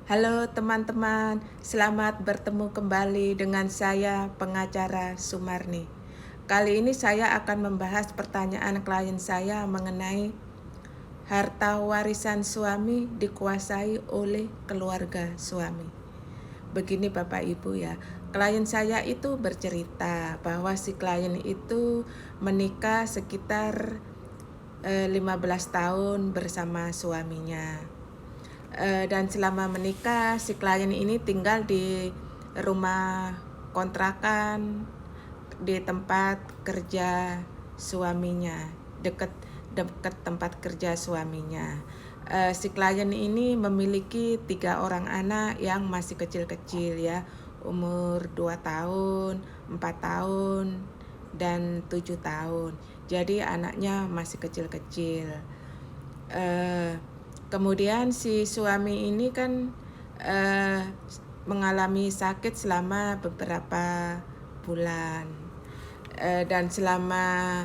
Halo teman-teman, selamat bertemu kembali dengan saya pengacara Sumarni. Kali ini saya akan membahas pertanyaan klien saya mengenai harta warisan suami dikuasai oleh keluarga suami. Begini Bapak Ibu ya, klien saya itu bercerita bahwa si klien itu menikah sekitar 15 tahun bersama suaminya. Dan selama menikah si klien ini tinggal di rumah kontrakan di tempat kerja suaminya, dekat tempat kerja suaminya. Si klien ini memiliki 3 orang anak yang masih kecil-kecil ya, umur 2 tahun, 4 tahun, dan 7 tahun. Jadi anaknya masih kecil-kecil. Kemudian si suami ini kan mengalami sakit selama beberapa bulan. Dan selama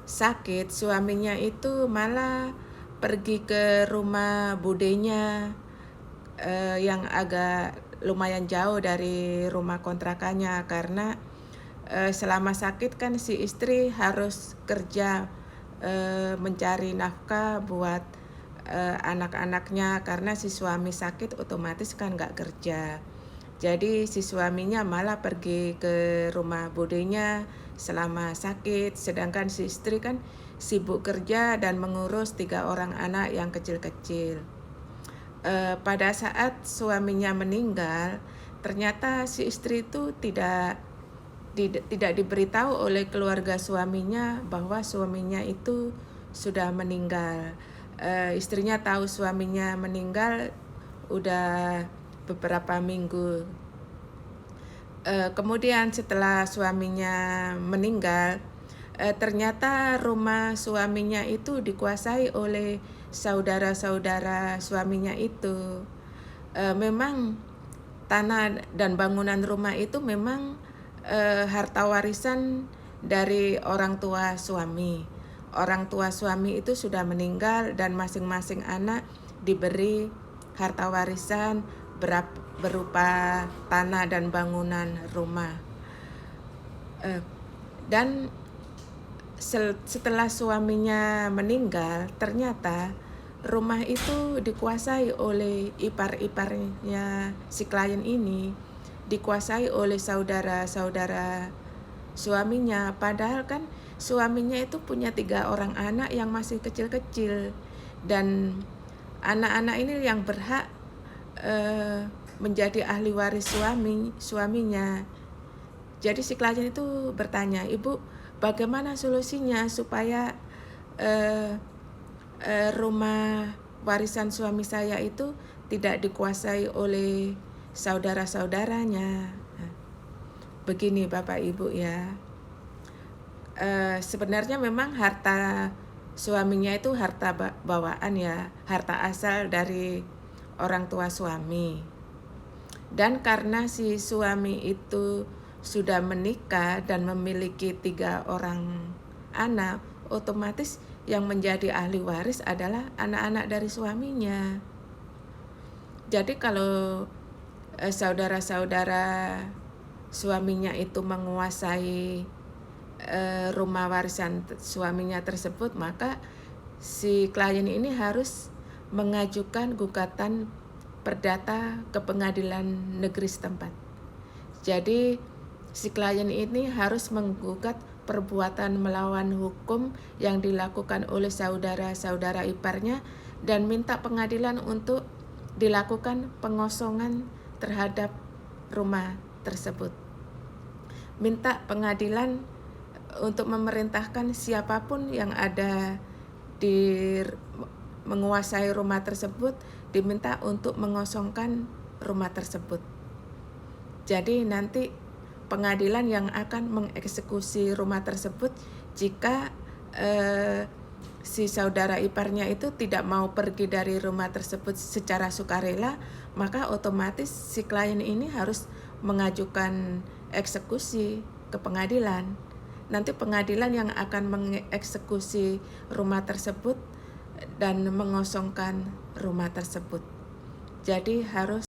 sakit suaminya itu malah pergi ke rumah budenya yang agak lumayan jauh dari rumah kontrakannya, karena selama sakit kan si istri harus kerja mencari nafkah buat anak-anaknya, karena si suami sakit otomatis kan nggak kerja. Jadi si suaminya malah pergi ke rumah budenya selama sakit, sedangkan si istri kan sibuk kerja dan mengurus 3 orang anak yang kecil-kecil. Pada saat suaminya meninggal, ternyata si istri itu tidak diberitahu oleh keluarga suaminya bahwa suaminya itu sudah meninggal. Istrinya tahu suaminya meninggal udah beberapa minggu. Kemudian setelah suaminya meninggal, ternyata rumah suaminya itu dikuasai oleh saudara-saudara suaminya itu. Memang tanah dan bangunan rumah itu memang harta warisan dari orang tua suami. Orang tua suami itu sudah meninggal dan masing-masing anak diberi harta warisan berupa tanah dan bangunan rumah. Dan setelah suaminya meninggal, ternyata rumah itu dikuasai oleh ipar-iparnya si klien ini, dikuasai oleh saudara-saudara suaminya. Padahal kan suaminya itu punya 3 orang anak yang masih kecil-kecil, dan anak-anak ini yang berhak menjadi ahli waris suaminya. Jadi si klien itu bertanya, "Ibu, bagaimana solusinya supaya rumah warisan suami saya itu tidak dikuasai oleh saudara-saudaranya?" Begini Bapak Ibu ya, sebenarnya memang harta suaminya itu harta bawaan ya, harta asal dari orang tua suami. Dan karena si suami itu sudah menikah dan memiliki 3 orang anak, otomatis yang menjadi ahli waris adalah anak-anak dari suaminya. Jadi kalau saudara-saudara suaminya itu menguasai rumah warisan suaminya tersebut, maka si klien ini harus mengajukan gugatan perdata ke pengadilan negeri setempat. Jadi si klien ini harus menggugat perbuatan melawan hukum yang dilakukan oleh saudara-saudara iparnya dan minta pengadilan untuk dilakukan pengosongan terhadap rumah tersebut. Minta pengadilan untuk memerintahkan siapapun yang ada di menguasai rumah tersebut diminta untuk mengosongkan rumah tersebut. Jadi nanti pengadilan yang akan mengeksekusi rumah tersebut jika si saudara iparnya itu tidak mau pergi dari rumah tersebut secara sukarela, maka otomatis si klien ini harus mengajukan eksekusi ke pengadilan. Nanti pengadilan yang akan mengeksekusi rumah tersebut dan mengosongkan rumah tersebut. Jadi harus